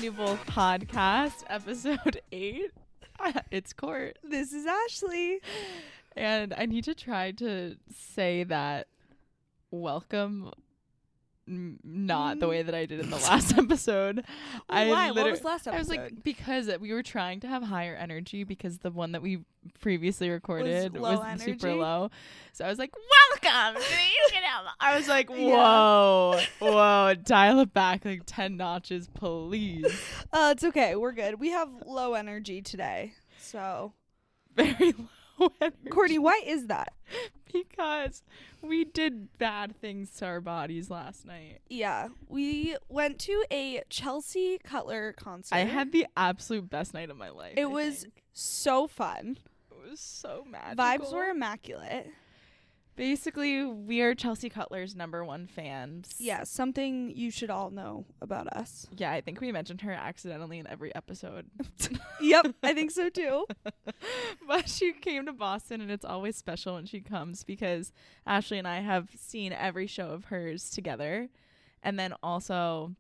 Valuable Podcast, episode 8. It's Court. This is Ashley. And I need to try to say that welcome not the way that I did in the last episode. Why? What was last episode? I was like, because we were trying to have higher energy because the one that we previously recorded was super low. So I was like, welcome. You can have. I was like, whoa, dial it back like 10 notches, please. It's okay. We're good. We have low energy today. So very low energy. Courtney, why is that? Because we did bad things to our bodies last night. Yeah, we went to a Chelsea Cutler concert. I had the absolute best night of my life. It was so fun. It was so magical. Vibes were immaculate. Basically, we are Chelsea Cutler's #1 fans. Yeah, something you should all know about us. Yeah, I think we mentioned her accidentally in every episode. Yep, I think so too. But she came to Boston, and it's always special when she comes because Ashley and I have seen every show of hers together. And then also,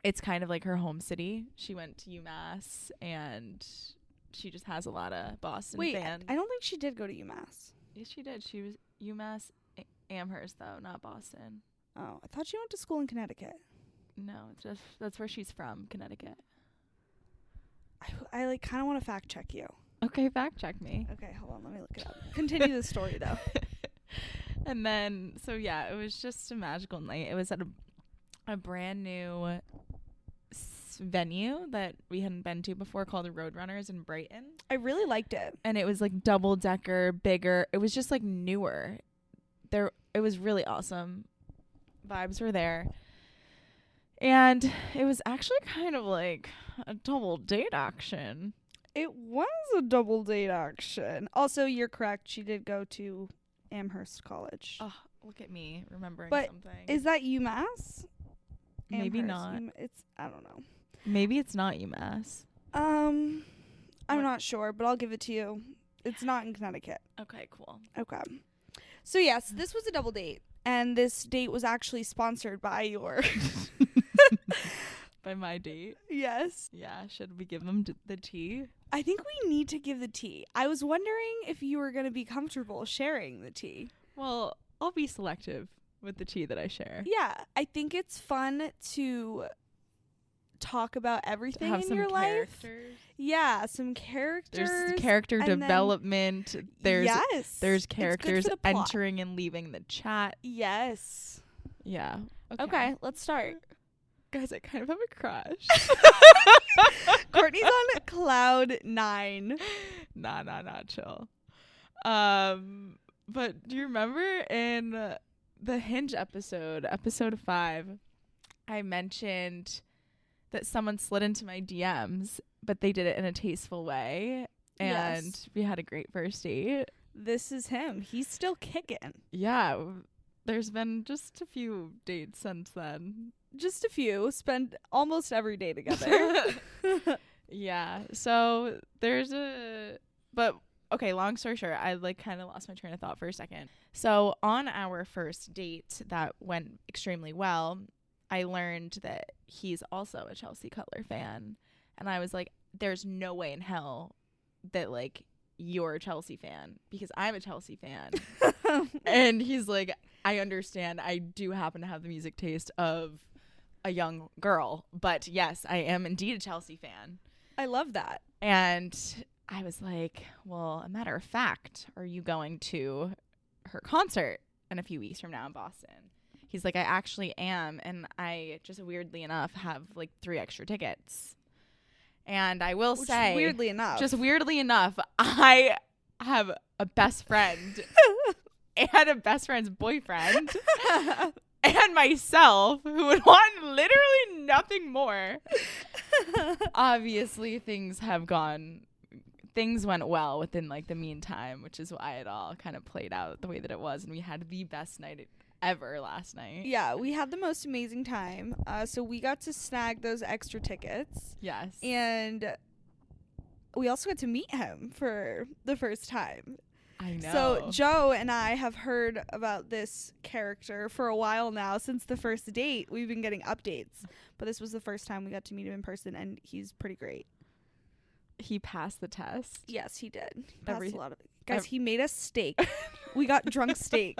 it's kind of like her home city. She went to UMass, and she just has a lot of Boston fans. I don't think she did go to UMass. Yes, she did. She was UMass Amherst, though, not Boston. Oh, I thought she went to school in Connecticut. No, it's just that's where she's from, Connecticut. I like kind of want to fact check you. Okay, fact check me. Okay, hold on, let me look it up. Continue the story though. And then, so yeah, it was just a magical night. It was at a brand new venue that we hadn't been to before called the Roadrunners in Brighton. I really liked it. And it was like double decker, bigger. It was just like newer. It was really awesome. Vibes were there. And it was actually kind of like a double date action. It was a double date action. Also, you're correct. She did go to Amherst College. Oh, look at me remembering something. Is that UMass? Maybe Amherst. not. I don't know. Maybe it's not UMass. I'm not sure, but I'll give it to you. It's not in Connecticut. Okay, cool. Okay. So yes, this was a double date, and this date was actually sponsored by your by my date. Yes. Yeah, should we give them the tea? I think we need to give the tea. I was wondering if you were going to be comfortable sharing the tea. Well, I'll be selective with the tea that I share. Yeah, I think it's fun to talk about everything in your life. Yeah, some characters. There's character development. There's characters entering and leaving the chat. Yes. Yeah. Okay, let's start. Guys, I kind of have a crush. Courtney's on cloud 9. Nah, chill. But do you remember in the Hinge episode 5, I mentioned that someone slid into my DMs, but they did it in a tasteful way, and we had a great first date. This is him. He's still kicking. Yeah, there's been just a few dates since then. Just a few. Spend almost every day together. Yeah, so but okay, long story short, I like kind of lost my train of thought for a second. So on our first date that went extremely well, I learned that he's also a Chelsea Cutler fan. And I was like, there's no way in hell that, like, you're a Chelsea fan because I'm a Chelsea fan. And he's like, I understand. I do happen to have the music taste of a young girl. But, yes, I am indeed a Chelsea fan. I love that. And I was like, well, a matter of fact, are you going to her concert in a few weeks from now in Boston? He's like, I actually am, and I just weirdly enough have like 3 extra tickets. And I will say, weirdly enough, I have a best friend and a best friend's boyfriend and myself who would want literally nothing more. Obviously, things went well within like the meantime, which is why it all kind of played out the way that it was, and we had the best night ever last night. Yeah, we had the most amazing time. So we got to snag those extra tickets. Yes. And we also got to meet him for the first time. I know. So Joe and I have heard about this character for a while now. Since the first date, we've been getting updates. But this was the first time we got to meet him in person, and he's pretty great. He passed the test. Yes, he did. He passed a lot of it. Guys, he made us steak. We got drunk steak.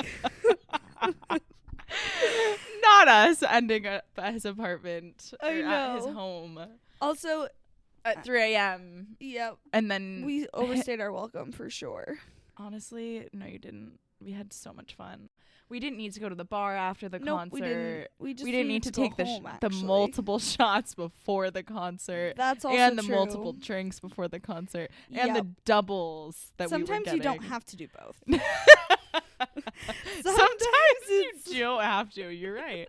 Not us ending up at his apartment or at his home. Also, at 3 a.m. Yep. And then we overstayed our welcome for sure. Honestly, no, you didn't. We had so much fun. We didn't need to go to the bar after the concert. We didn't need to take the multiple shots before the concert. That's also and the true. Multiple drinks before the concert. And the doubles that we were getting. Sometimes you don't have to do both. Sometimes you don't have to. You're right.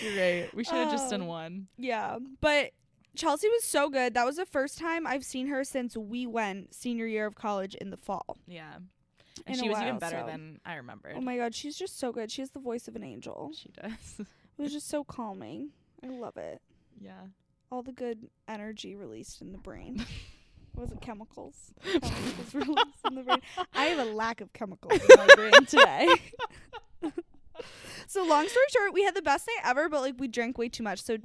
You're right. We should have just done one. Yeah. But Chelsea was so good. That was the first time I've seen her since we went senior year of college in the fall. Yeah. And she was even better than I remembered. Oh my God, she's just so good. She has the voice of an angel. She does. It was just so calming. I love it. Yeah. All the good energy released in the brain. What was it? Chemicals. Chemicals released in the brain. I have a lack of chemicals in my brain today. So long story short, we had the best night ever, but like we drank way too much. So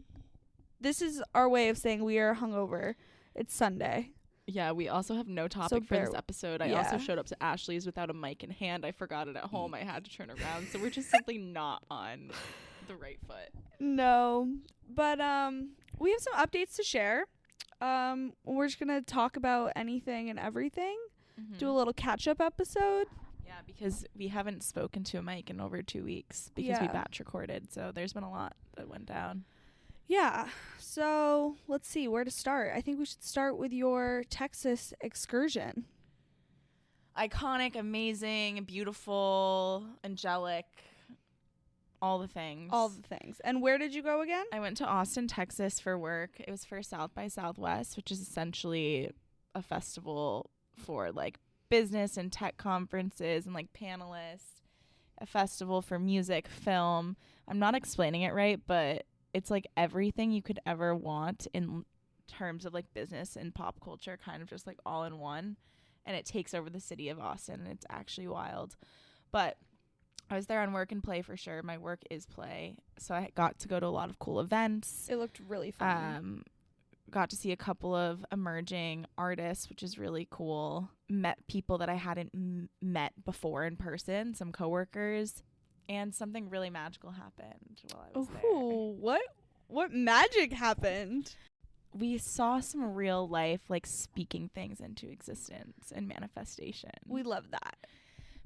this is our way of saying we are hungover. It's Sunday. Yeah, we also have no topic for this episode. I also showed up to Ashley's without a mic in hand. I forgot it at home. I had to turn around. So we're just simply not on the right foot. No. But we have some updates to share. We're just going to talk about anything and everything. Mm-hmm. Do a little catch-up episode. Yeah, because we haven't spoken to a mic in over 2 weeks because we batch recorded. So there's been a lot that went down. Yeah, so let's see where to start. I think we should start with your Texas excursion. Iconic, amazing, beautiful, angelic, all the things. All the things. And where did you go again? I went to Austin, Texas for work. It was for South by Southwest, which is essentially a festival for like business and tech conferences and like panelists, a festival for music, film. I'm not explaining it right, but it's like everything you could ever want in terms of like business and pop culture, kind of just like all in one. And it takes over the city of Austin, and it's actually wild. But I was there on work and play for sure. My work is play. So I got to go to a lot of cool events. It looked really fun. Got to see a couple of emerging artists, which is really cool. Met people that I hadn't met before in person, some coworkers. And something really magical happened while I was there. What magic happened? We saw some real life, like, speaking things into existence and manifestation. We love that.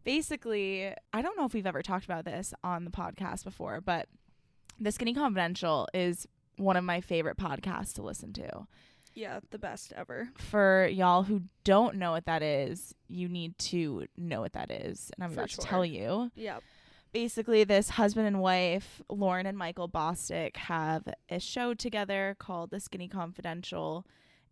Basically, I don't know if we've ever talked about this on the podcast before, but The Skinny Confidential is one of my favorite podcasts to listen to. Yeah, the best ever. For y'all who don't know what that is, you need to know what that is. And I'm about to tell you. Yep. Basically, this husband and wife, Lauren and Michael Bostic, have a show together called The Skinny Confidential.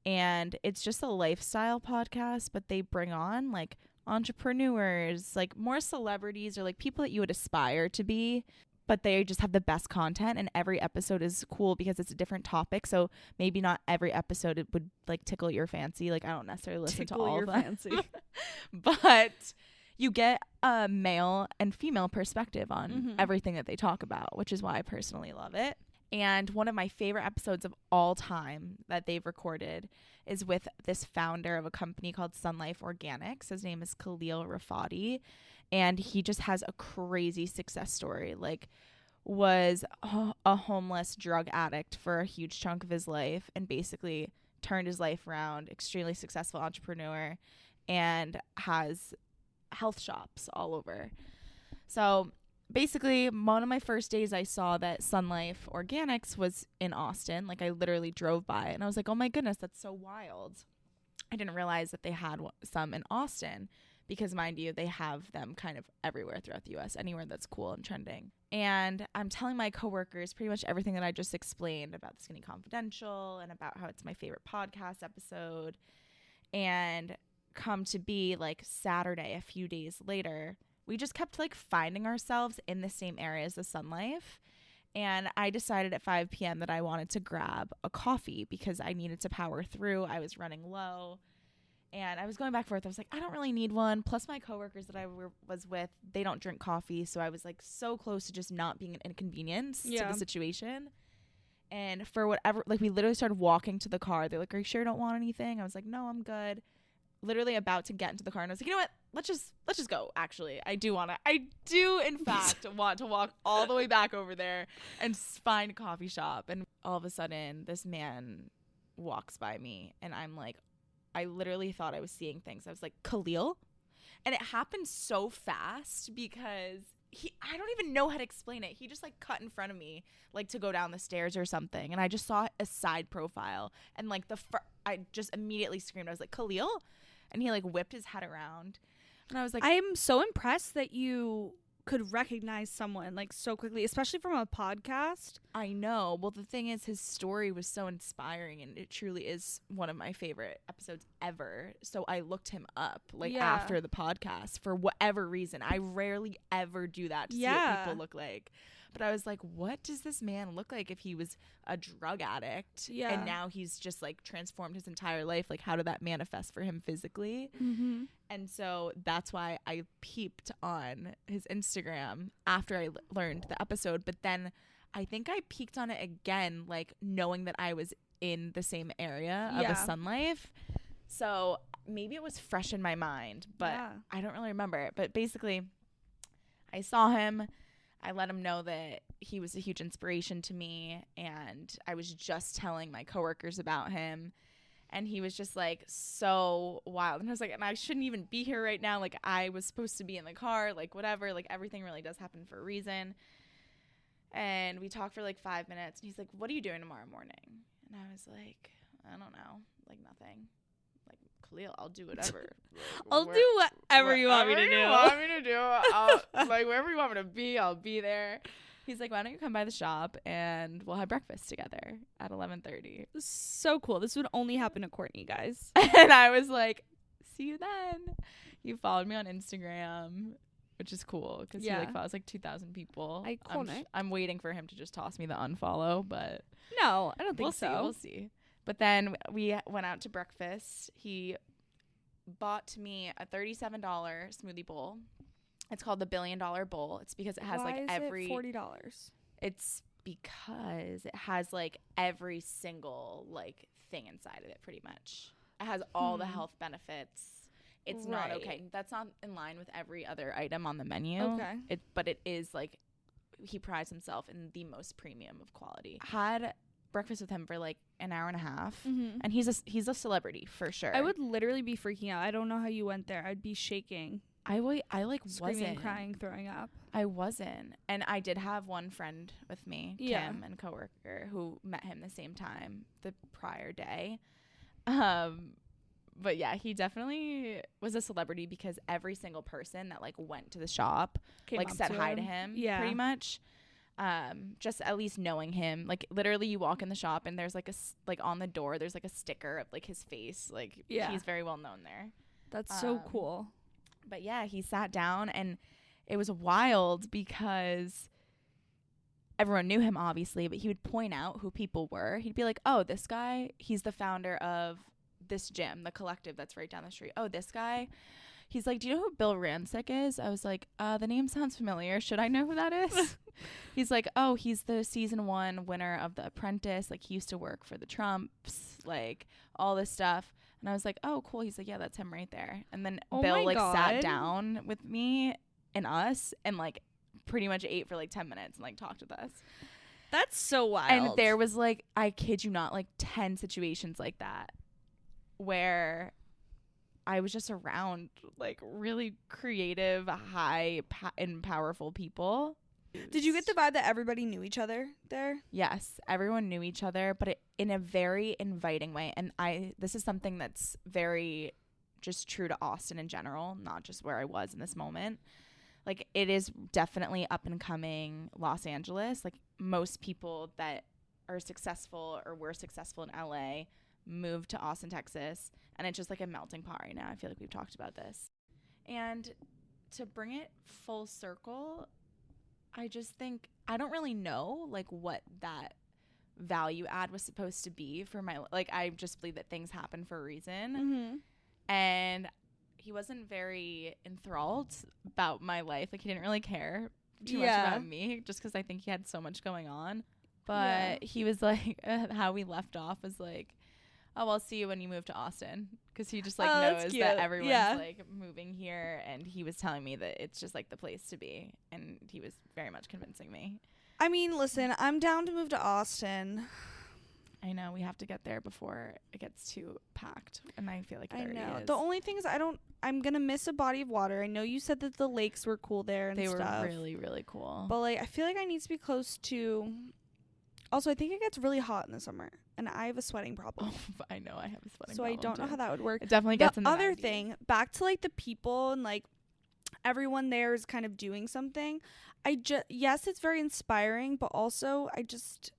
And it's just a lifestyle podcast, but they bring on like entrepreneurs, like more celebrities or like people that you would aspire to be. But they just have the best content, and every episode is cool because it's a different topic. So maybe not every episode it would like tickle your fancy. Like I don't necessarily listen to all of them. Fancy. But you get a male and female perspective on everything that they talk about, which is why I personally love it. And one of my favorite episodes of all time that they've recorded is with this founder of a company called Sun Life Organics. His name is Khalil Rafati. And he just has a crazy success story. Like, was a homeless drug addict for a huge chunk of his life and basically turned his life around, extremely successful entrepreneur, and has health shops all over. So basically, one of my first days I saw that Sun Life Organics was in Austin. Like, I literally drove by and I was like, oh my goodness, that's so wild. I didn't realize that they had some in Austin. Because, mind you, they have them kind of everywhere throughout the U.S., anywhere that's cool and trending. And I'm telling my coworkers pretty much everything that I just explained about The Skinny Confidential and about how it's my favorite podcast episode. And come to be, like, Saturday, a few days later, we just kept, like, finding ourselves in the same area as the Sun Life. And I decided at 5 p.m. that I wanted to grab a coffee because I needed to power through. I was running low. And I was going back and forth. I was like, I don't really need one. Plus my coworkers that I was with, they don't drink coffee. So I was like so close to just not being an inconvenience to the situation. And for whatever, like we literally started walking to the car. They're like, are you sure you don't want anything? I was like, no, I'm good. Literally about to get into the car. And I was like, you know what? Let's just go. Actually, I do in fact want to walk all the way back over there and find a coffee shop. And all of a sudden this man walks by me and I'm like, I literally thought I was seeing things. I was like, Khalil? And it happened so fast because I don't even know how to explain it. He just like cut in front of me, like to go down the stairs or something. And I just saw a side profile and like I just immediately screamed. I was like, Khalil? And he like whipped his head around. And I was like, I'm so impressed that you could recognize someone like so quickly, especially from a podcast. I know. Well, the thing is, his story was so inspiring, and it truly is one of my favorite episodes ever. So I looked him up like after the podcast for whatever reason. I rarely ever do that to see what people look like. But I was like, what does this man look like if he was a drug addict? Yeah. And now he's just like transformed his entire life. Like, how did that manifest for him physically? Mm-hmm. And so that's why I peeped on his Instagram after I learned the episode. But then I think I peeked on it again, like knowing that I was in the same area of a Sun Life. So maybe it was fresh in my mind, but I don't really remember it. But basically, I saw him. I let him know that he was a huge inspiration to me, and I was just telling my coworkers about him, and he was just like so wild. And I was like, and I shouldn't even be here right now. Like, I was supposed to be in the car, like whatever, like everything really does happen for a reason. And we talked for like 5 minutes, and he's like, what are you doing tomorrow morning? And I was like, I don't know, like nothing. Khalil, I'll do whatever. I'll do whatever you want me to do. Like, wherever you want me to be, I'll be there. He's like, why don't you come by the shop and we'll have breakfast together at 11:30. So cool. This would only happen to Courtney, guys. And I was like, see you then. He followed me on Instagram, which is cool because he like follows like 2,000 people. Iconic. I'm waiting for him to just toss me the unfollow, but no, I don't think so. We'll see. But then we went out to breakfast. He bought me a $37 smoothie bowl. It's called the $1 billion bowl. It's because it has Why like is it $40? It's because it has like every single like thing inside of it pretty much. It has all the health benefits. It's not okay. That's not in line with every other item on the menu. Okay. But it is like he prides himself in the most premium of quality. Had breakfast with him for like an hour and a half, and he's a celebrity for sure. I would literally be freaking out. I don't know how you went there. I'd be shaking. I like screaming, wasn't crying, throwing up. I wasn't, and I did have one friend with me, Kim, and coworker, who met him the same time the prior day. But yeah, he definitely was a celebrity because every single person that like went to the shop like said hi to him, pretty much. Just at least knowing him, like literally you walk in the shop and there's like on the door there's like a sticker of like his face, like he's very well known there. That's so cool. But yeah, he sat down and it was wild because everyone knew him obviously, but he would point out who people were. He'd be like, oh, this guy, he's the founder of this gym, the collective that's right down the street. Oh, this guy, he's like, do you know who Bill Rancic is? I was like, the name sounds familiar. Should I know who that is? He's like, oh, he's the season 1 winner of The Apprentice. Like, he used to work for the Trumps, like all this stuff. And I was like, oh, cool. He's like, yeah, that's him right there. And then Bill like sat down with me and us and like pretty much ate for like 10 minutes and like talked with us. That's so wild. And there was like, I kid you not, like 10 situations like that where I was just around like really creative, and powerful people. Did you get the vibe that everybody knew each other there? Yes, everyone knew each other, but in a very inviting way. And this is something that's very just true to Austin in general, not just where I was in this moment. Like, it is definitely up and coming Los Angeles. Like, most people that are successful or were successful in LA moved to Austin, Texas, and it's just like a melting pot right now. I feel like we've talked about this. And to bring it full circle, I just think I don't really know like what that value add was supposed to be for my, like, I just believe that things happen for a reason. And he wasn't very enthralled about my life. Like, he didn't really care too much about me, just because I think he had so much going on. But he was like, how we left off was like, oh, I'll see you when you move to Austin. Because he just like knows that everyone's like moving here. And he was telling me that it's just like the place to be. And he was very much convincing me. I mean, listen, I'm down to move to Austin. I know, we have to get there before it gets too packed, and I feel like it already is. The only thing is I'm gonna miss a body of water. I know you said that the lakes were cool there and they stuff. They were really, really cool. But like, I feel like I need to be close to. Also, I think it gets really hot in the summer, and I have a sweating problem. Oh, I know, I have a sweating problem. So I don't know how that would work. It definitely gets in the other 90s. thing, back to like the people and like everyone there is kind of doing something. Yes, it's very inspiring, but also I just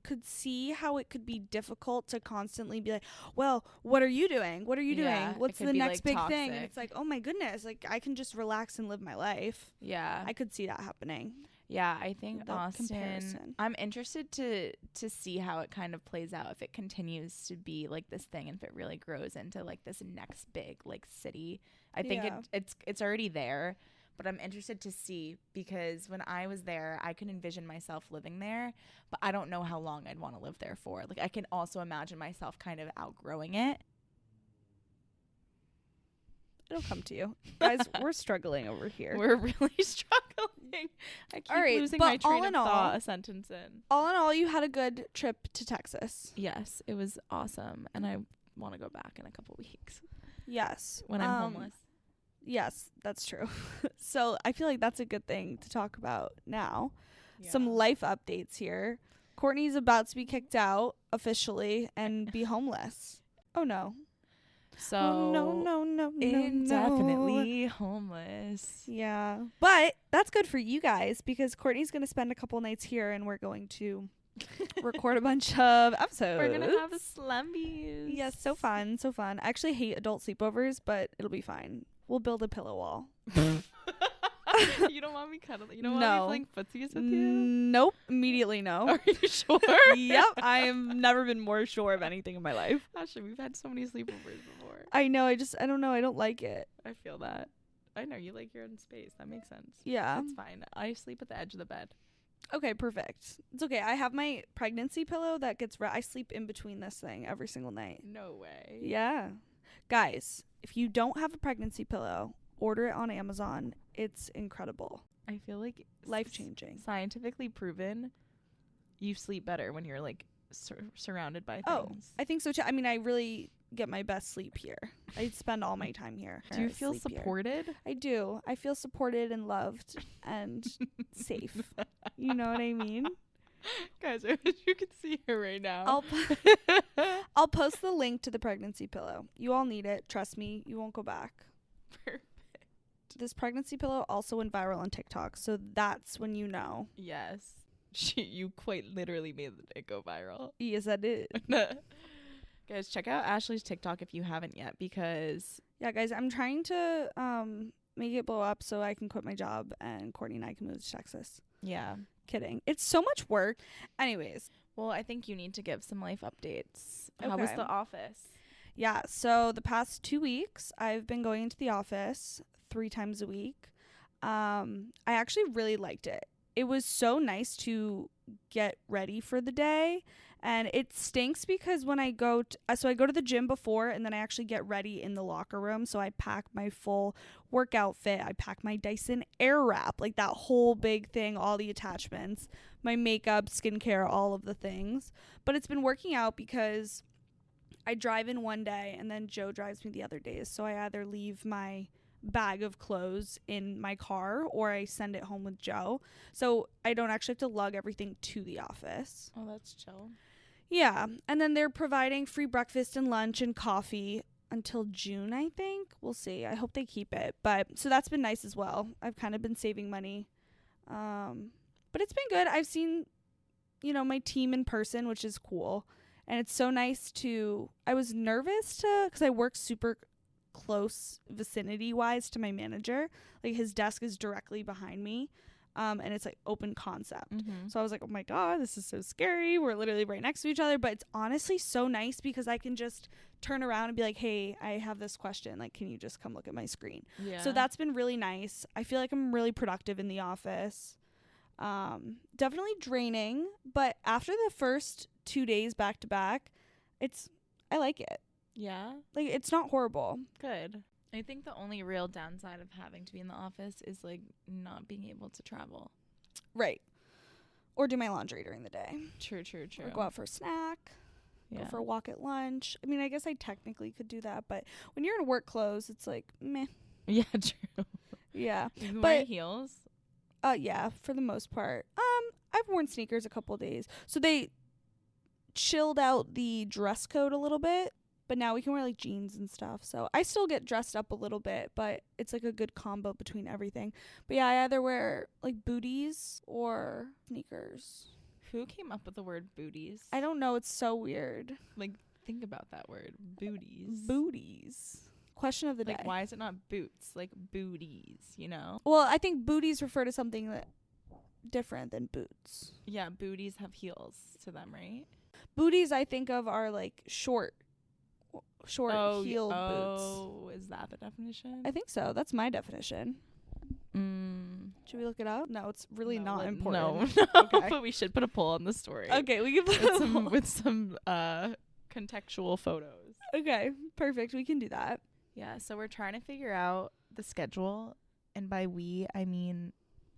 could see how it could be difficult to constantly be like, well, what are you doing? What are you doing? What's the next big thing? And it's like, oh my goodness, like I can just relax and live my life. Yeah. I could see that happening. Yeah, I think Austin, comparison. I'm interested to see how it kind of plays out, if it continues to be like this thing, and if it really grows into like this next big like city. I think it's already there. But I'm interested to see, because when I was there, I could envision myself living there, but I don't know how long I'd want to live there for. Like, I can also imagine myself kind of outgrowing it. It'll come to you. Guys, we're struggling over here. We're really struggling. I keep losing my train of thought a sentence in. All in all, you had a good trip to Texas. Yes, it was awesome. And I want to go back in a couple weeks. Yes. When I'm homeless. Yes, that's true. So I feel like that's a good thing to talk about now. Yeah. Some life updates here. Courtney's about to be kicked out officially and be homeless. Oh no. So no, indefinitely homeless. Yeah. But that's good for you guys, because Courtney's going to spend a couple nights here and we're going to record a bunch of episodes. We're gonna have slumbies. Yes, so fun. I actually hate adult sleepovers, but it'll be fine. We'll build a pillow wall. You don't want me cuddling? You don't want me playing footsies with you? Nope. Immediately no. Are you sure? Yep. I have never been more sure of anything in my life. Actually, we've had so many sleepovers before. I know. I don't know. I don't like it. I feel that. I know you like your own space. That makes sense. Yeah. That's fine. I sleep at the edge of the bed. Okay, perfect. It's okay. I have my pregnancy pillow that gets I sleep in between this thing every single night. No way. Yeah. Guys, if you don't have a pregnancy pillow, order it on Amazon. It's incredible. I feel like life-changing. Scientifically proven, you sleep better when you're like surrounded by things. Oh, I think so too. I mean, I really get my best sleep here. I spend all my time here. Do you feel supported? I do. I feel supported and loved and safe. You know what I mean? Guys, I wish you could see her right now. I'll post the link to the pregnancy pillow. You all need it. Trust me, you won't go back. Perfect. This pregnancy pillow also went viral on TikTok, so that's when you know. Yes. You quite literally made it go viral. Yes, I did. Guys, check out Ashley's TikTok if you haven't yet, because... Yeah, guys, I'm trying to make it blow up so I can quit my job and Courtney and I can move to Texas. Yeah. Kidding. It's so much work. Anyways. Well, I think you need to give some life updates. Okay. How was the office? Yeah, so the past 2 weeks, I've been going into the office 3 times a week. I actually really liked it. It was so nice to get ready for the day. And it stinks because when I go I go to the gym before, and then I actually get ready in the locker room. So I pack my full work outfit. I pack my Dyson Airwrap, like that whole big thing, all the attachments, my makeup, skincare, all of the things. But it's been working out because I drive in one day and then Joe drives me the other days. So I either leave my bag of clothes in my car or I send it home with Joe. So I don't actually have to lug everything to the office. Oh, that's chill. Yeah. And then they're providing free breakfast and lunch and coffee until June, I think. We'll see. I hope they keep it. But so that's been nice as well. I've kind of been saving money. But it's been good. I've seen, my team in person, which is cool. And it's so nice I was nervous because I work super close vicinity wise to my manager. Like his desk is directly behind me. and it's like open concept. Mm-hmm. So I was like, oh my God, this is so scary. We're literally right next to each other. But it's honestly so nice because I can just turn around and be like, hey, I have this question. Like, can you just come look at my screen? Yeah. So that's been really nice. I feel like I'm really productive in the office. Definitely draining. But after the first 2 days back to back, I like it. Yeah. Like, it's not horrible. Good. I think the only real downside of having to be in the office is like not being able to travel. Right. Or do my laundry during the day. True. Or go out for a snack. Yeah. Go for a walk at lunch. I mean, I guess I technically could do that, but when you're in work clothes, it's like, meh. Yeah, true. Yeah. You can But wear heels? yeah, for the most part. I've worn sneakers a couple days. So they chilled out the dress code a little bit, but now we can wear like jeans and stuff. So I still get dressed up a little bit, but it's like a good combo between everything. But yeah, I either wear like booties or sneakers. Who came up with the word booties? I don't know. It's so weird. Like, think about that word. Booties. Booties. Question of the day. Like, why is it not boots? Like, booties, you know? Well, I think booties refer to something that different than boots. Yeah, booties have heels to them, right? Booties I think of are like short heeled boots. Oh, is that the definition? I think so. That's my definition. Should we look it up? No, it's really not important. No. Okay. But we should put a poll on the story. Okay, we can put with some contextual photos. Okay, perfect. We can do that. Yeah, so we're trying to figure out the schedule, and by we, I mean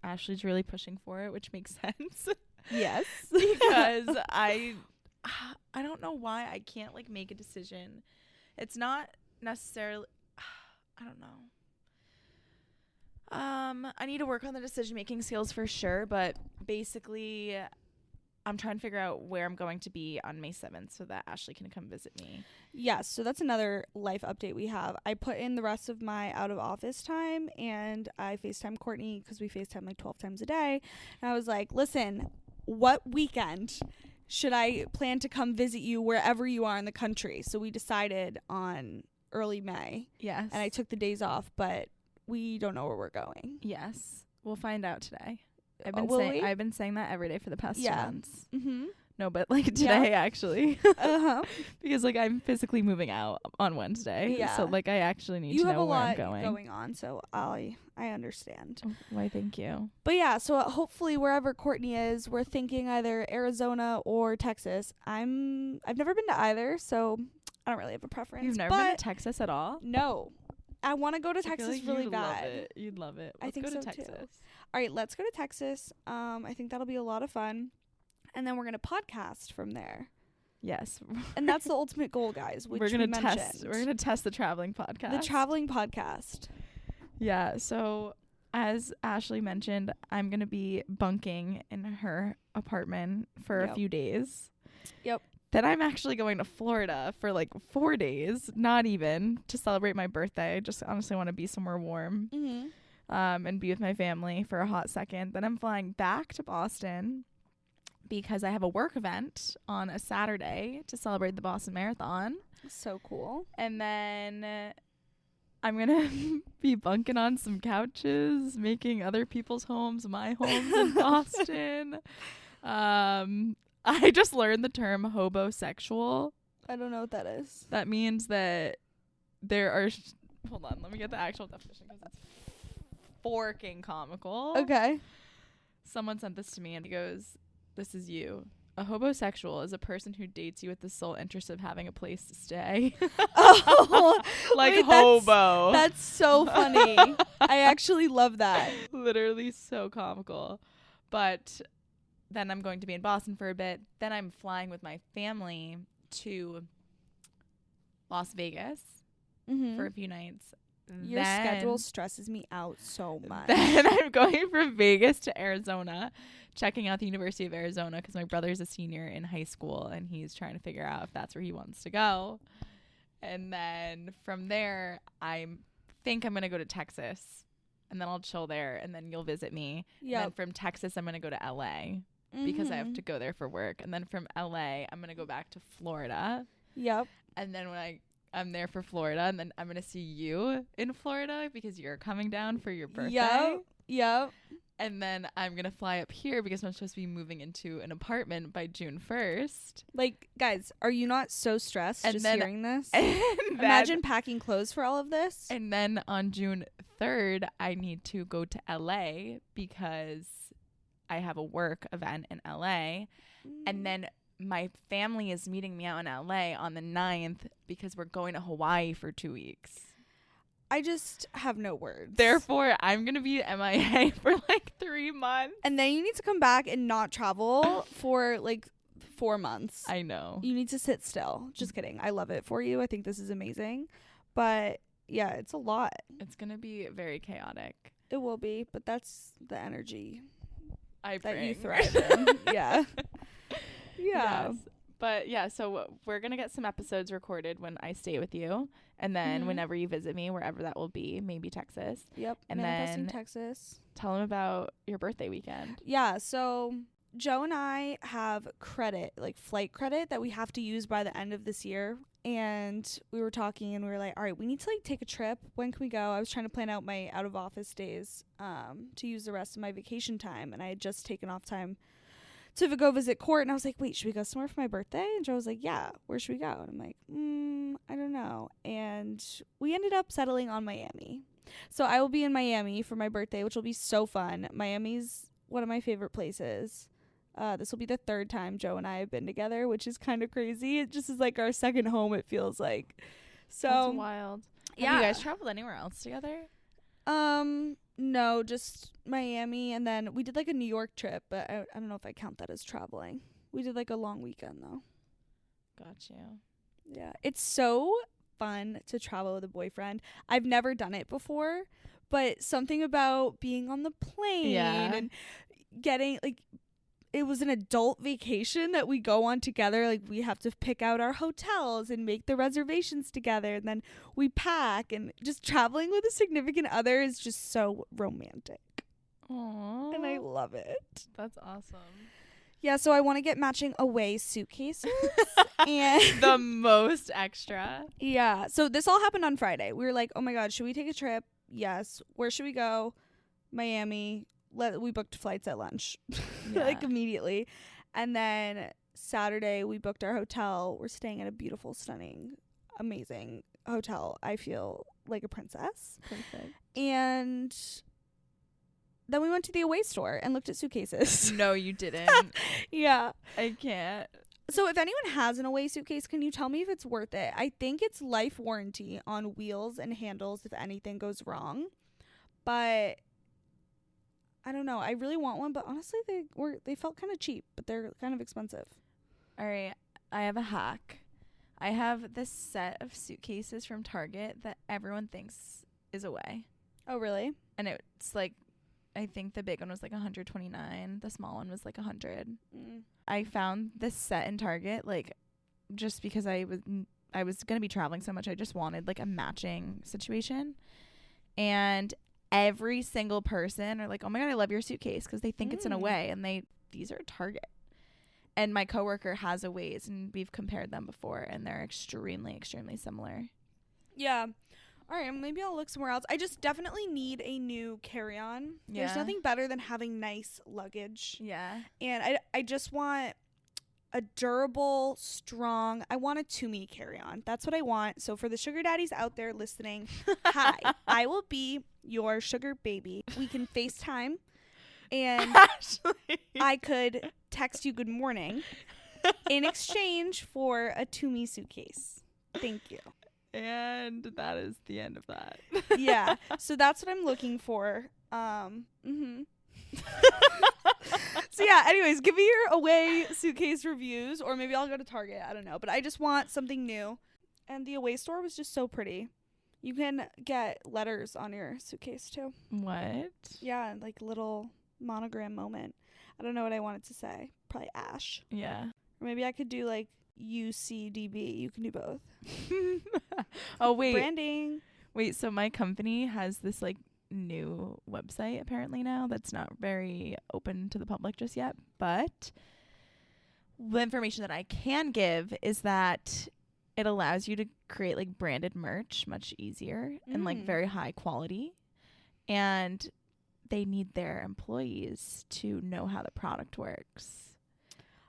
Ashley's really pushing for it, which makes sense. Yes. Because I don't know why I can't like make a decision. It's not necessarily I don't know. I need to work on the decision-making skills for sure, but basically I'm trying to figure out where I'm going to be on May 7th so that Ashley can come visit me. Yes, so that's another life update we have. I put in the rest of my out of office time, and I FaceTime Courtney because we FaceTime like 12 times a day. And I was like, listen, what weekend should I plan to come visit you wherever you are in the country? So we decided on early May. Yes. And I took the days off, but we don't know where we're going. Yes. We'll find out today. I've been saying that every day for the past 2 months. Mm-hmm. No, but like today actually. Uh-huh. Because like I'm physically moving out on Wednesday. Yeah. So like I actually need to know where I'm going. You have a lot going on, so I understand. Oh, why, thank you. But yeah, so hopefully wherever Courtney is, we're thinking either Arizona or Texas. I've never been to either, so I don't really have a preference. You've never been to Texas at all? No. I want to go to Texas like really bad. You'd love it. I think go to so Texas. too. All right, let's go to Texas. I think that'll be a lot of fun. And then we're going to podcast from there. Yes. And that's the ultimate goal, guys, which we're going to test the traveling podcast. The traveling podcast. Yeah, so as Ashley mentioned, I'm going to be bunking in her apartment for a few days. Yep. Then I'm actually going to Florida for like 4 days, not even, to celebrate my birthday. I just honestly want to be somewhere warm. Mm-hmm. And be with my family for a hot second. Then I'm flying back to Boston because I have a work event on a Saturday to celebrate the Boston Marathon. So cool. And then I'm going to be bunking on some couches, making other people's homes my homes in Boston. I just learned the term hobosexual. I don't know what that is. That means that there are... hold on, let me get the actual definition because it's forking comical. Okay. Someone sent this to me and he goes, this is you. A hobosexual is a person who dates you with the sole interest of having a place to stay. Oh, like wait, hobo. That's so funny. I actually love that. Literally so comical. But then I'm going to be in Boston for a bit. Then I'm flying with my family to Las Vegas for a few nights. Your schedule stresses me out so much. Then I'm going from Vegas to Arizona, checking out the University of Arizona because my brother's a senior in high school and he's trying to figure out if that's where he wants to go. And then from there, I think I'm going to go to Texas and then I'll chill there and then you'll visit me. Yeah. And then from Texas, I'm going to go to LA because I have to go there for work. And then from LA, I'm going to go back to Florida. Yep. And then when I'm there for Florida, and then I'm going to see you in Florida because you're coming down for your birthday. Yep. And then I'm going to fly up here because I'm supposed to be moving into an apartment by June 1st. Like, guys, are you not so stressed And just then- hearing this? And Imagine packing clothes for all of this. And then on June 3rd, I need to go to LA because I have a work event in LA. And then my family is meeting me out in LA on the 9th because we're going to Hawaii for 2 weeks. I just have no words. Therefore, I'm going to be MIA for like 3 months. And then you need to come back and not travel for like 4 months. I know. You need to sit still. Just kidding. I love it for you. I think this is amazing. But yeah, it's a lot. It's going to be very chaotic. It will be, but that's the energy that you thrive in. Yeah. Yeah. Yes. But yeah, so we're going to get some episodes recorded when I stay with you. And then whenever you visit me, wherever that will be, maybe Texas. Yep. And Manifesting then Texas. Tell them about your birthday weekend. Yeah. So Joe and I have credit, like flight credit that we have to use by the end of this year. And we were talking and we were like, all right, we need to like take a trip. When can we go? I was trying to plan out my out of office days to use the rest of my vacation time. And I had just taken off time to go visit court. And I was like, wait, should we go somewhere for my birthday? And Joe was like, yeah, where should we go? And I'm like, I don't know. And we ended up settling on Miami. So I will be in Miami for my birthday, which will be so fun. Miami's one of my favorite places. This will be the 3rd time Joe and I have been together, which is kind of crazy. It just is like our second home, it feels like. So that's wild. Yeah. Have you guys traveled anywhere else together? No, just Miami, and then we did like a New York trip, but I don't know if I count that as traveling. We did like a long weekend though. Got you. Yeah. It's so fun to travel with a boyfriend. I've never done it before, but something about being on the plane and getting like, it was an adult vacation that we go on together. Like we have to pick out our hotels and make the reservations together, and then we pack, and just traveling with a significant other is just so romantic. Aww. And I love it. That's awesome. Yeah, so I want to get matching away suitcases. And the most extra. Yeah. So this all happened on Friday. We were like, oh my God, should we take a trip? Yes. Where should we go? Miami. We booked flights at lunch. Like immediately. And then Saturday we booked our hotel. We're staying at a beautiful, stunning, amazing hotel. I feel like a princess. Perfect. And then we went to the away store and looked at suitcases. No, you didn't. Yeah. I can't. So if anyone has an away suitcase, can you tell me if it's worth it? I think it's life warranty on wheels and handles if anything goes wrong. But I don't know. I really want one, but honestly they felt kind of cheap, but they're kind of expensive. All right, I have a hack. I have this set of suitcases from Target that everyone thinks is away. Oh, really? And it's like, I think the big one was like $129. The small one was like $100. I found this set in Target, like, just because I was going to be traveling so much. I just wanted like a matching situation. And every single person are like, oh my God, I love your suitcase, because they think it's an away, and these are Target. And my coworker has aways, and we've compared them before, and they're extremely, extremely similar. Yeah. All right, maybe I'll look somewhere else. I just definitely need a new carry-on. Yeah. There's nothing better than having nice luggage. Yeah. And I just want a durable, strong, I want a to-me carry-on. That's what I want. So for the sugar daddies out there listening, hi, I will be your sugar baby. We can FaceTime, and Ashley. I could text you good morning in exchange for a to-me suitcase. Thank you. And that is the end of that. Yeah. So that's what I'm looking for. So yeah, anyways, give me your away suitcase reviews, or maybe I'll go to Target. I don't know. But I just want something new. And the away store was just so pretty. You can get letters on your suitcase too. What? Yeah, like little monogram moment. I don't know what I wanted to say. Probably Ash. Yeah. Or maybe I could do like YCDB. You can do both. Oh, wait. Branding. Wait, so my company has this like new website apparently now that's not very open to the public just yet, but the information that I can give is that it allows you to create like branded merch much easier and like very high quality. And they need their employees to know how the product works.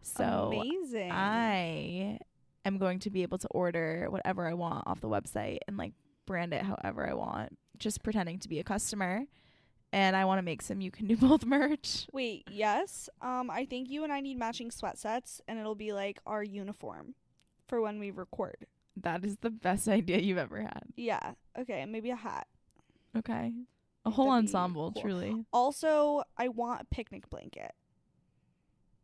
So amazing. I am going to be able to order whatever I want off the website and like brand it however I want, just pretending to be a customer. And I want to make some You Can Do Both merch. Wait, yes. I think you and I need matching sweat sets, and it'll be like our uniform for when we record. That is the best idea you've ever had. Yeah. Okay, maybe a hat. Okay. A Think whole that'd be ensemble, cool. truly. Also, I want a picnic blanket.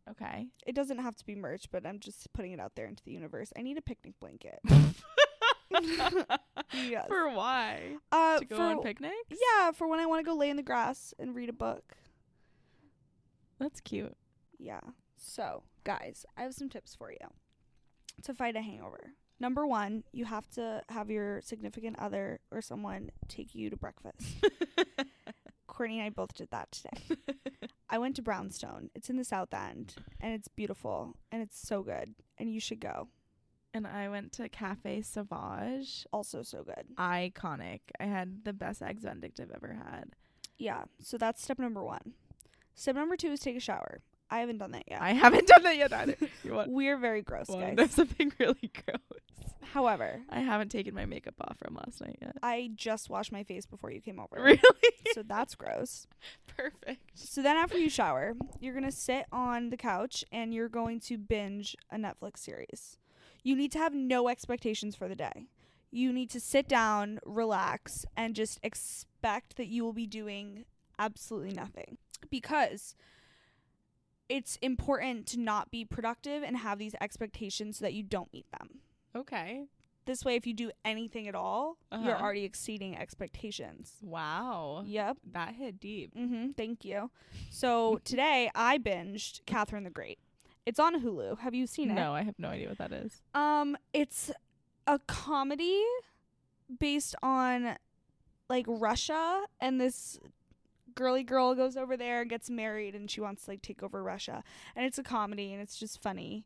Okay. It doesn't have to be merch, but I'm just putting it out there into the universe. I need a picnic blanket. Yes. For why? To go on picnics? Yeah, for when I want to go lay in the grass and read a book. That's cute. Yeah. So, guys, I have some tips for you to fight a hangover. Number 1, you have to have your significant other or someone take you to breakfast. Courtney and I both did that today. I went to Brownstone. It's in the South End, and it's beautiful, and it's so good, and you should go. And I went to Cafe Sauvage. Also so good. Iconic. I had the best eggs Benedict I've ever had. Yeah, so that's step number 1. Step number 2 is take a shower. I haven't done that yet. I haven't done that yet either. We're very gross, guys. There's something really gross. However, I haven't taken my makeup off from last night yet. I just washed my face before you came over. Really? So that's gross. Perfect. So then after you shower, you're going to sit on the couch and you're going to binge a Netflix series. You need to have no expectations for the day. You need to sit down, relax, and just expect that you will be doing absolutely nothing. Because it's important to not be productive and have these expectations so that you don't meet them. Okay. This way, if you do anything at all, you're already exceeding expectations. Wow. Yep. That hit deep. Thank you. So today I binged Catherine the Great. It's on Hulu. Have you seen it? No, I have no idea what that is. It's a comedy based on like Russia, and this girly girl goes over there and gets married, and she wants to like take over Russia. And it's a comedy, and it's just funny.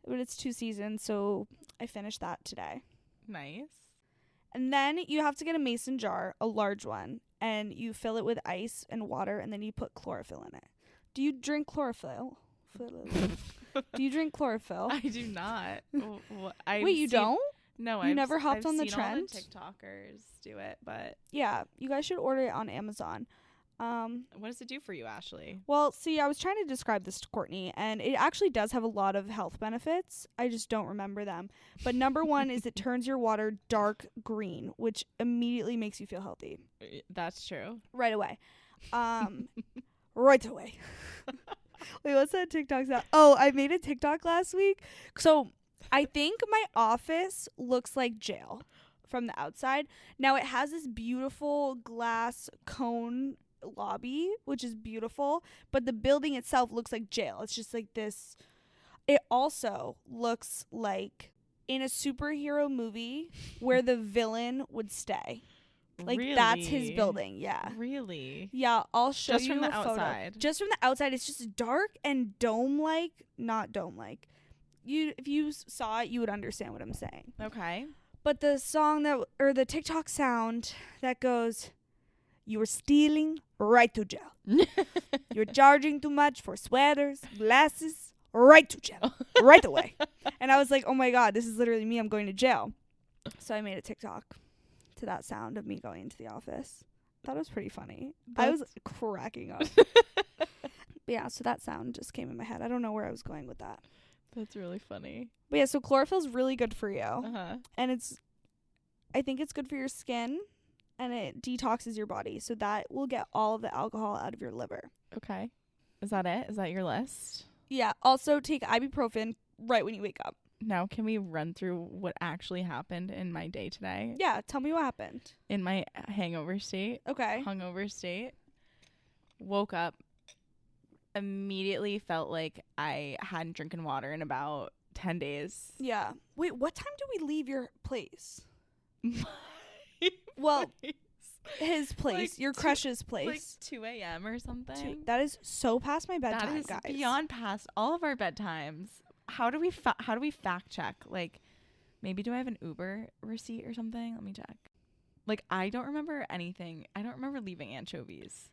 But it's 2 seasons, so I finished that today. Nice. And then you have to get a mason jar, a large one, and you fill it with ice and water, and then you put chlorophyll in it. Do you drink chlorophyll? Do you drink chlorophyll? I do not. Wait, you don't? No, I've never hopped on the trend. All the TikTokers do it, but yeah, you guys should order it on Amazon. What does it do for you, Ashley? Well, see, I was trying to describe this to Courtney, and it actually does have a lot of health benefits. I just don't remember them. But number 1 is it turns your water dark green, which immediately makes you feel healthy. That's true. Right away. Right away. Wait, what's that TikTok sound? Oh, I made a TikTok last week. So I think my office looks like jail from the outside. Now it has this beautiful glass cone lobby, which is beautiful, but the building itself looks like jail. It's just like this. It also looks like in a superhero movie where the villain would stay. Like, really? That's his building. Yeah. Really? Yeah, I'll show you just from the outside. Photo. Just from the outside, it's just dark and dome-like. Not dome-like. If you saw it, you would understand what I'm saying. Okay. But the song or the TikTok sound that goes, "You were stealing, right to jail. You're charging too much for sweaters, glasses, right to jail. Right away." And I was like, oh my God, this is literally me. I'm going to jail. So I made a TikTok to that sound of me going into the office. Thought it was pretty funny. I was cracking up. But yeah, so that sound just came in my head. I don't know where I was going with that. That's really funny. But yeah, so chlorophyll's really good for you. Uh-huh. And I think it's good for your skin, and it detoxes your body. So that will get all of the alcohol out of your liver. Okay. Is that it? Is that your list? Yeah. Also take ibuprofen right when you wake up. Now, can we run through what actually happened in my day today? Yeah, tell me what happened. In my hangover state. Okay. Hungover state. Woke up. Immediately felt like I hadn't drinking water in about 10 days. Yeah. Wait, what time do we leave your place? His place. Like your crush's place. Like 2 a.m. or something. That is so past my bedtime, guys. That is beyond past all of our bedtimes. How do we fact check? Like, maybe do I have an Uber receipt or something? Let me check. Like, I don't remember anything. I don't remember leaving anchovies.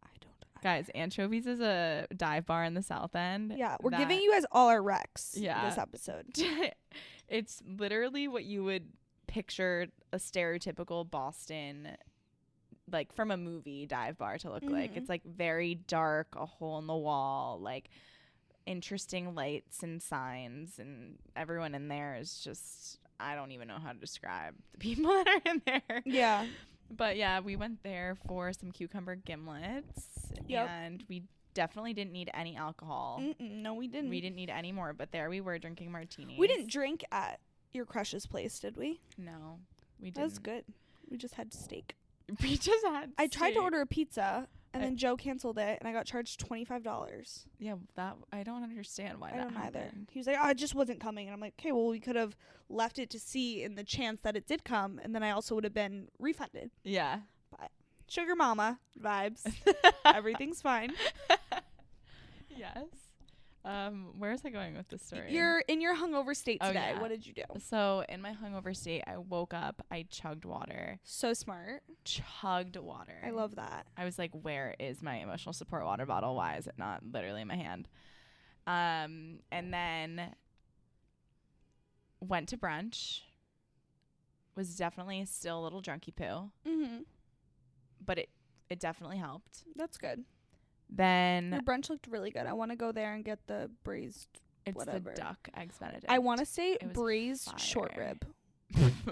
I don't Guys, Anchovies is a dive bar in the South End. Yeah, we're giving you guys all our recs this episode. It's literally what you would picture a stereotypical Boston, like from a movie, dive bar to look like. It's like very dark, a hole in the wall, like interesting lights and signs, and everyone in there is just, I don't even know how to describe the people that are in there. Yeah. But yeah, we went there for some cucumber gimlets. Yep. And we definitely didn't need any alcohol. No, we didn't. We didn't need any more, but there we were drinking martinis. We didn't drink at your crush's place, did we? No, we didn't. That's good. We just had steak. We just had I tried to order a pizza, and then Joe canceled it, and I got charged $25. Yeah, that I don't understand why I don't happened. either. He was like, oh, it just wasn't coming. And I'm like, okay, well, we could have left it to see in the chance that it did come, and then I also would have been refunded. Yeah. But sugar mama vibes. Everything's fine. Yes. Where is I going with this story? You're in your hungover state today. Yeah. What did you do? So in my hungover state, I woke up, I chugged water. So smart. Chugged water. I love that. I was like, where is my emotional support water bottle? Why is it not literally in my hand? And then went to brunch. Was definitely still a little drunky poo. Mm-hmm. But it definitely helped. That's good. Then Your brunch looked really good. I want to go there and get the braised whatever. The duck eggs Benedict. I want to say braised short rib.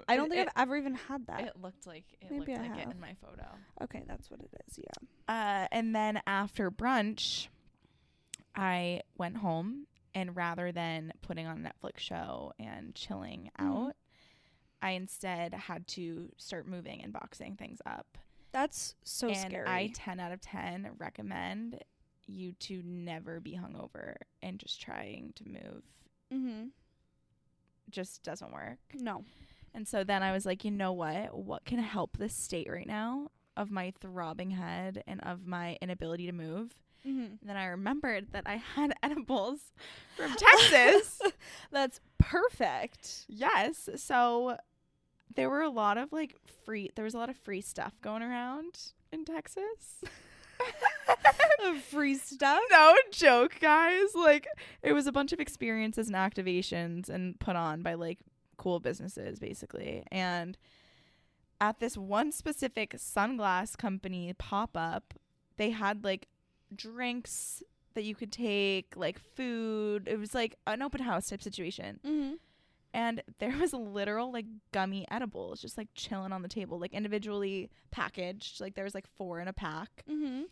I don't think I've ever even had that. It looked like it Maybe looked I like have. it in my photo. Okay, that's what it is. Yeah. And then after brunch, I went home, and rather than putting on a Netflix show and chilling out, I instead had to start moving and boxing things up. That's so and scary. I 10 out of 10 recommend you to never be hungover and just trying to move. Mm-hmm. Just doesn't work. No. And so then I was like, you know what can help this state right now of my throbbing head and of my inability to move? Mm-hmm. And then I remembered that I had edibles from Texas. That's perfect. Yes. So there was a lot of free stuff going around in Texas. Free stuff? No joke, guys. Like, it was a bunch of experiences and activations and put on by like cool businesses basically. And at this one specific sunglass company pop-up, they had like drinks that you could take, like food. It was like an open house type situation. Mm-hmm. And there was literal like gummy edibles just like chilling on the table, like individually packaged. Like there was like 4 in a pack. Mm-hmm.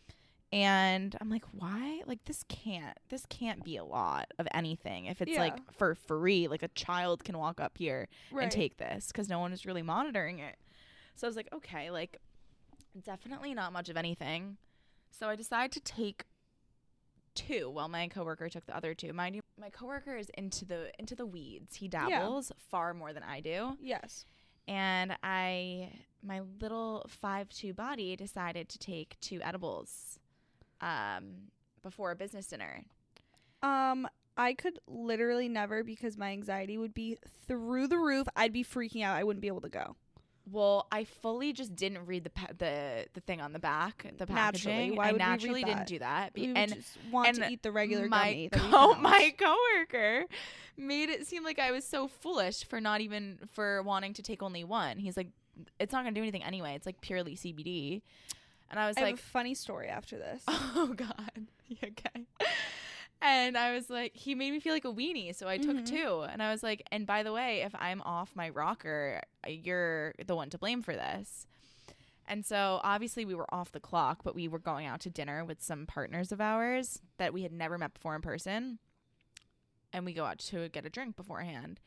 And I'm like, why? Like this can't be a lot of anything. If it's like for free, like a child can walk up here and take this because no one is really monitoring it. So I was like, okay, like definitely not much of anything. So I decided to take 2 while my coworker took the other 2. Mind you, my coworker is into the weeds. He dabbles far more than I do. Yes. And my little 5'2" body decided to take 2 edibles before a business dinner. I could literally never, because my anxiety would be through the roof. I'd be freaking out. I wouldn't be able to go. Well, I fully just didn't read the thing on the back, the packaging. Why would I naturally we read that? didn't do that. We would just want to eat the regular gummy. My coworker made it seem like I was so foolish for wanting to take only 1. He's like, it's not gonna do anything anyway. It's like purely CBD. And I was like, have a funny story after this. Oh God, okay. And I was like, he made me feel like a weenie, so I took 2. And I was like, and by the way, if I'm off my rocker, you're the one to blame for this. And so obviously we were off the clock, but we were going out to dinner with some partners of ours that we had never met before in person. And we go out to get a drink beforehand.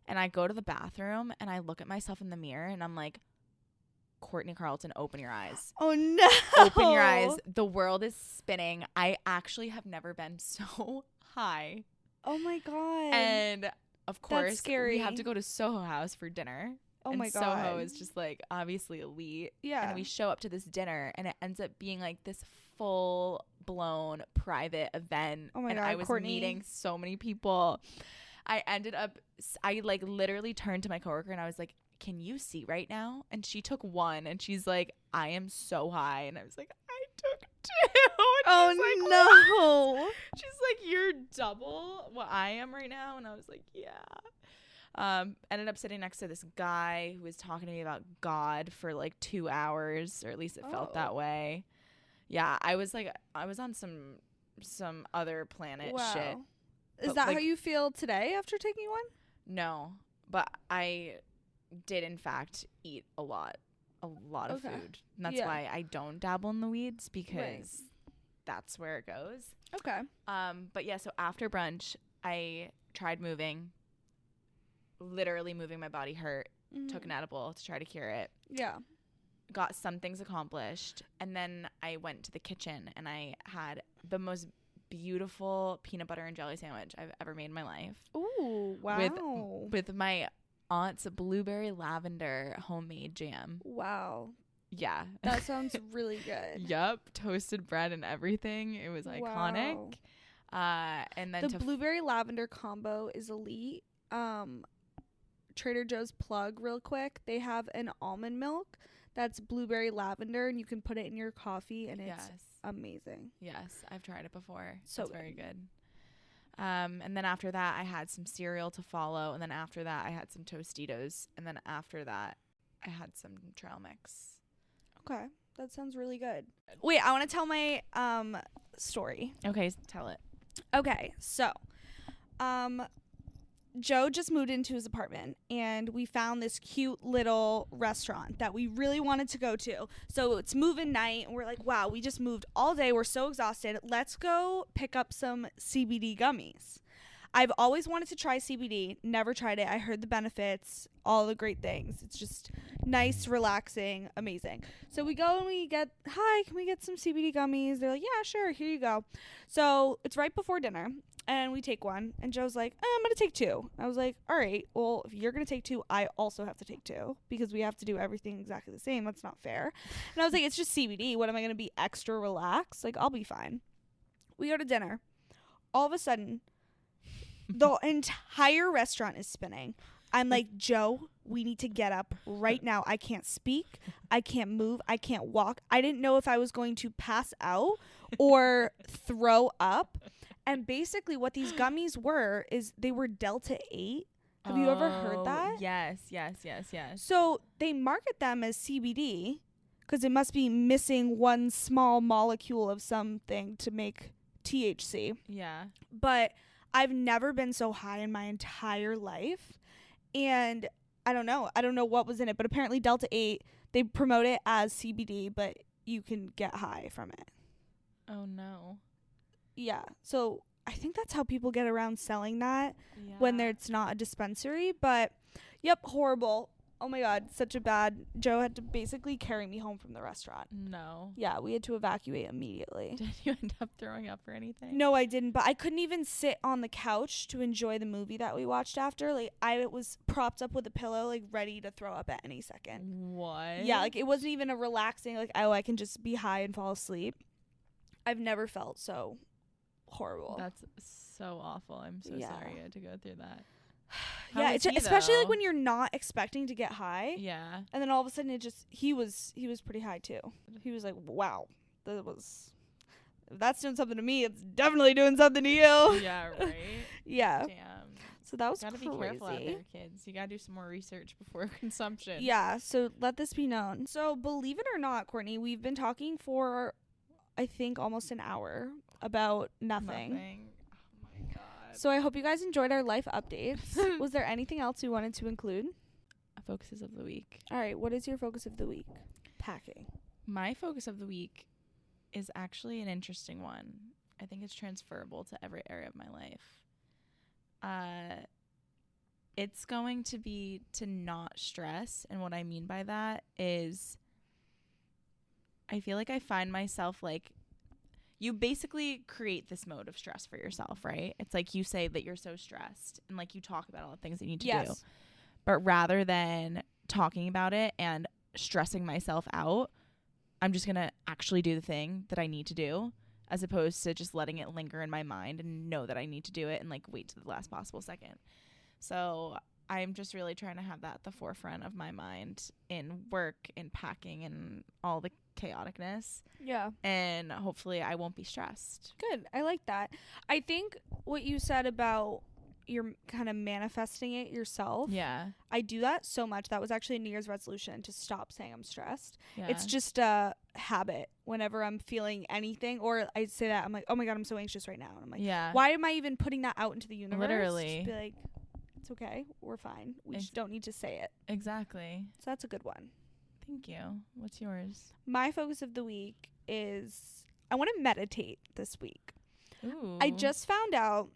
And I go to the bathroom and I look at myself in the mirror and I'm like, Courtney Carlton, open your eyes. Oh no. Open your eyes. The world is spinning. I actually have never been so high. Oh my God. And of course, that's scary. We have to go to Soho House for dinner. Oh and my God. Soho is just like obviously elite. Yeah. And we show up to this dinner and it ends up being like this full blown private event. Oh my and God, I was Courtney. meeting so many people. I like literally turned to my coworker and I was like, can you see right now? And she took 1 and she's like, I am so high. And I was like, I took Oh, like, no. what? She's like, you're double what I am right now. And I was like, yeah. Ended up sitting next to this guy who was talking to me about God for like 2 hours, or at least it felt that way. Yeah, I was on some other planet shit. Is that like, how you feel today after taking one? No, but I did in fact eat a lot of food. And that's why I don't dabble in the weeds, because that's where it goes. Okay. But yeah, so after brunch, I tried moving. Literally moving my body hurt. Took an edible to try to cure it. Yeah. Got some things accomplished, and then I went to the kitchen and I had the most beautiful peanut butter and jelly sandwich I've ever made in my life. Ooh, wow. With my aunt's blueberry lavender homemade jam. Wow. Yeah. That sounds really good. Yup. Toasted bread and everything. It was iconic. And then the blueberry lavender combo is elite. Trader Joe's plug real quick. They have an almond milk that's blueberry lavender, and you can put it in your coffee, and it's amazing. Yes, I've tried it before. So it's very good. And then after that, I had some cereal to follow, and then after that, I had some Tostitos, and then after that, I had some trail mix. Okay, that sounds really good. Wait, I want to tell my story. Okay, tell it. Okay, so Joe just moved into his apartment, and we found this cute little restaurant that we really wanted to go to. So it's move-in night, and we're like, wow, we just moved all day. We're so exhausted. Let's go pick up some CBD gummies. I've always wanted to try CBD, never tried it. I heard the benefits, all the great things. It's just nice, relaxing, amazing. So we go and we get, hi, can we get some CBD gummies? They're like, yeah, sure, here you go. So it's right before dinner, and we take one, and Joe's like, I'm going to take 2. I was like, all right, well, if you're going to take 2, I also have to take 2, because we have to do everything exactly the same. That's not fair. And I was like, it's just CBD. What am I going to be extra relaxed? Like, I'll be fine. We go to dinner. All of a sudden, the entire restaurant is spinning. I'm like, Joe, we need to get up right now. I can't speak. I can't move. I can't walk. I didn't know if I was going to pass out or throw up. And basically what these gummies were is they were Delta 8. Have you ever heard that? Yes. So they market them as CBD because it must be missing one small molecule of something to make THC. Yeah. But I've never been so high in my entire life. And I don't know what was in it, but apparently Delta 8, they promote it as CBD, but you can get high from it. Oh, no. Yeah. So I think that's how people get around selling that when it's not a dispensary. But, yep, horrible. Oh, my God, such a bad. Joe had to basically carry me home from the restaurant. No. Yeah, we had to evacuate immediately. Did you end up throwing up or anything? No, I didn't. But I couldn't even sit on the couch to enjoy the movie that we watched after. Like, I was propped up with a pillow, like, ready to throw up at any second. What? Yeah, like, it wasn't even a relaxing, like, oh, I can just be high and fall asleep. I've never felt so horrible. That's so awful. I'm so sorry you had to go through that. Yeah, it's especially like when you're not expecting to get high. Yeah. And then all of a sudden he was pretty high too. He was like, wow, if that's doing something to me, it's definitely doing something to you. Yeah, right. Yeah. Damn. So that was gotta crazy. Be careful out there, kids. You gotta do some more research before consumption. Yeah, so let this be known. So believe it or not, Courtney, we've been talking for I think almost an hour about nothing. Oh my God. So I hope you guys enjoyed our life updates. Was there anything else you wanted to include? Focuses of the week. All right, what is your focus of the week? Packing. My focus of the week is actually an interesting one. I think it's transferable to every area of my life. It's going to be to not stress, and what I mean by that is I feel like I find myself like, you basically create this mode of stress for yourself, right? It's like you say that you're so stressed and like you talk about all the things that you need to do. But rather than talking about it and stressing myself out, I'm just going to actually do the thing that I need to do, as opposed to just letting it linger in my mind and know that I need to do it and like wait to the last possible second. So I'm just really trying to have that at the forefront of my mind in work, in packing, and all the chaoticness. Yeah. And hopefully I won't be stressed. Good. I like that. I think what you said about you're kind of manifesting it yourself. Yeah. I do that so much. That was actually a New Year's resolution, to stop saying I'm stressed. Yeah. It's just a habit. Whenever I'm feeling anything, or I say that, I'm like, oh my God, I'm so anxious right now. And I'm like, yeah. why am I even putting that out into the universe? Literally. Just be like, it's okay. We're fine. We just don't need to say it. Exactly. So that's a good one. Thank you. What's yours? My focus of the week is I want to meditate this week. Ooh. I just found out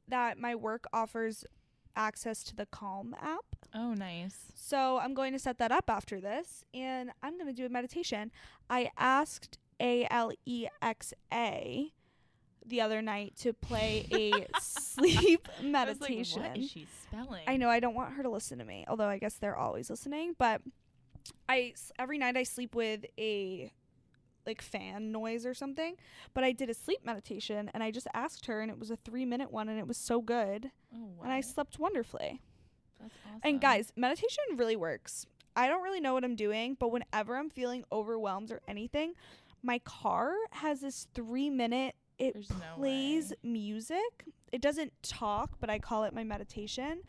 that my work offers access to the Calm app. Oh, nice. So I'm going to set that up after this, and I'm going to do a meditation. I asked Alexa the other night to play a sleep meditation. I was like, what is she spelling? I know, I don't want her to listen to me, although I guess they're always listening. But every night I sleep with a fan noise or something, but I did a sleep meditation and I just asked her, and it was a 3-minute one, and it was so good. And I slept wonderfully. That's awesome. And guys, meditation really works. I don't really know what I'm doing, but whenever I'm feeling overwhelmed or anything, my car has this 3-minute, There's plays no music. It doesn't talk, but I call it my meditation.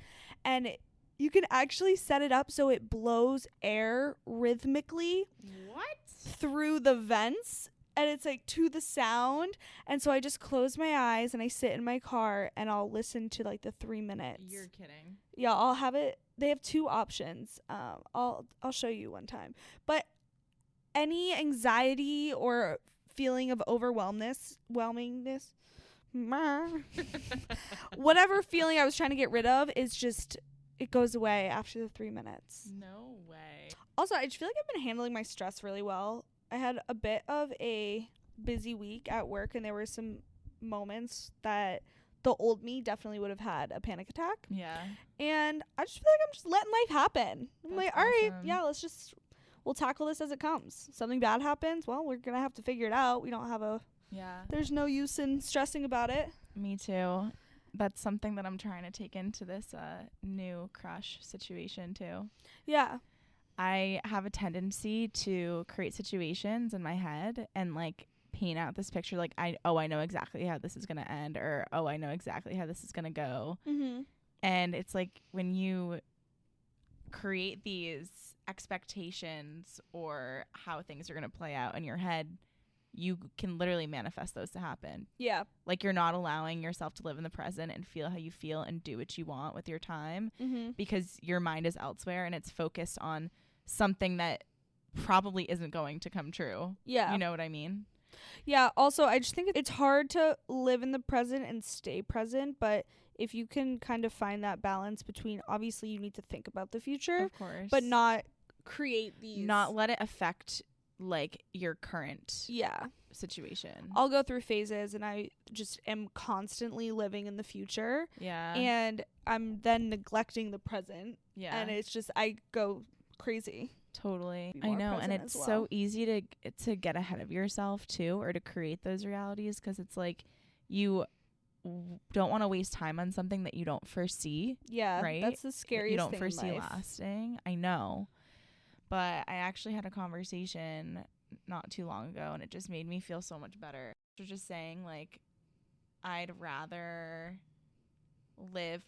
And you can actually set it up so it blows air rhythmically. What? Through the vents, and it's like to the sound. And so I just close my eyes and I sit in my car and I'll listen to like the 3 minutes. You're kidding. Yeah, I'll have it. They have 2 options. I'll show you one time. But any anxiety or feeling of whelmingness, whatever feeling I was trying to get rid of, is just, it goes away after the 3 minutes. No way. Also, I just feel like I've been handling my stress really well. I had a bit of a busy week at work, and there were some moments that the old me definitely would have had a panic attack. Yeah. And I just feel like I'm just letting life happen. I'm like, all right, awesome. yeah, we'll tackle this as it comes. Something bad happens, well, we're going to have to figure it out. We don't have there's no use in stressing about it. Me too. That's something that I'm trying to take into this new crush situation too. Yeah. I have a tendency to create situations in my head and like paint out this picture, like I know exactly how this is going to end, or I know exactly how this is going to go. Mm-hmm. And it's like when you create these expectations or how things are going to play out in your head, you can literally manifest those to happen. Yeah. Like you're not allowing yourself to live in the present and feel how you feel and do what you want with your time, because your mind is elsewhere and it's focused on something that probably isn't going to come true. Yeah. You know what I mean? Yeah. Also, I just think it's hard to live in the present and stay present, but if you can kind of find that balance between, obviously you need to think about the future, of course, but not create these, not let it affect like your current yeah situation. I'll go through phases and I just am constantly living in the future. Yeah. And I'm then neglecting the present. Yeah. And it's just, I go crazy. Totally. I know. And it's so easy to get ahead of yourself too, or to create those realities, because it's like you don't want to waste time on something that you don't foresee. Yeah. Right. That's the scariest you don't thing foresee in life. lasting. I know. But I actually had a conversation not too long ago, and it just made me feel so much better. I was just saying, like, I'd rather live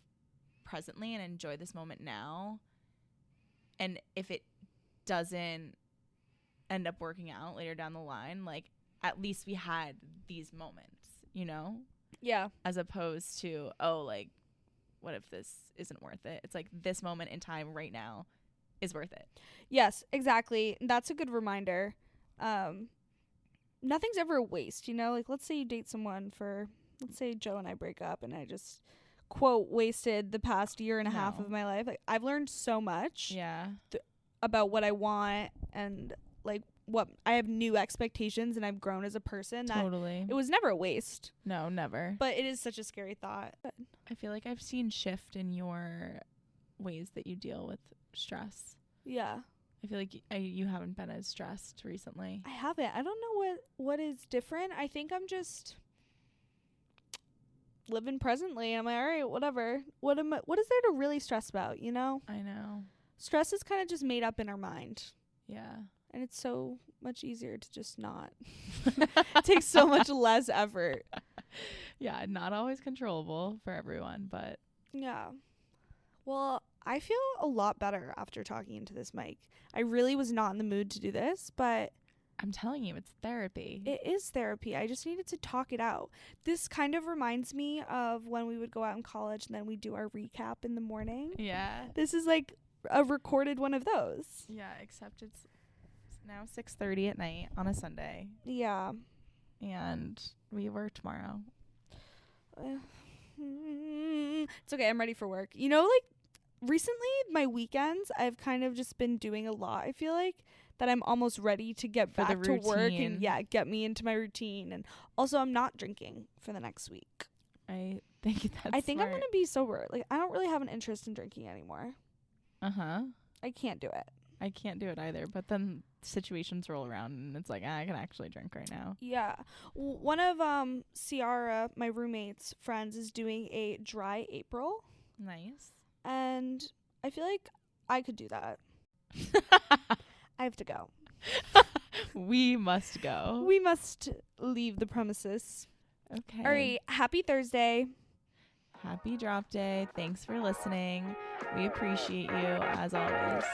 presently and enjoy this moment now. And if it doesn't end up working out later down the line, like, at least we had these moments, you know? Yeah. As opposed to, like, what if this isn't worth it? It's like this moment in time right now is worth it. Yes, exactly. That's a good reminder. Nothing's ever a waste, you know? Like, let's say you date someone let's say Joe and I break up and I just, quote, wasted the past year and a half of my life. Like, I've learned so much about what I want, and like what I have new expectations, and I've grown as a person. Totally. It was never a waste. No, never. But it is such a scary thought. I feel like I've seen shift in your ways that you deal with stress. Yeah. I feel like you haven't been as stressed recently. I haven't. I don't know what is different. I think I'm just living presently. I'm like, all right, whatever. What is there to really stress about, you know? I know. Stress is kind of just made up in our mind. Yeah. And it's so much easier to just not. It takes so much less effort. Yeah, not always controllable for everyone, but Yeah. Well, I feel a lot better after talking into this mic. I really was not in the mood to do this, but I'm telling you, it's therapy. it is therapy. I just needed to talk it out. This kind of reminds me of when we would go out in college and then we do our recap in the morning. Yeah. This is like a recorded one of those. Yeah, except it's now 6:30 at night on a Sunday. Yeah. And we work tomorrow. It's okay. I'm ready for work. You know, like recently, my weekends, I've kind of just been doing a lot. I feel like that I'm almost ready to get For the back to work routine. and get me into my routine. And also, I'm not drinking for the next week. I think that's I think smart. I'm gonna be sober. Like, I don't really have an interest in drinking anymore. Uh-huh. I can't do it. I can't do it either. But then situations roll around and it's like, I can actually drink right now. Yeah. One of Ciara, my roommate's friends, is doing a dry April, Nice. and I feel like I could do that. I have to go. We must go. We must leave the premises. Okay. All right. Happy Thursday. Happy drop day. Thanks for listening. We appreciate you as always.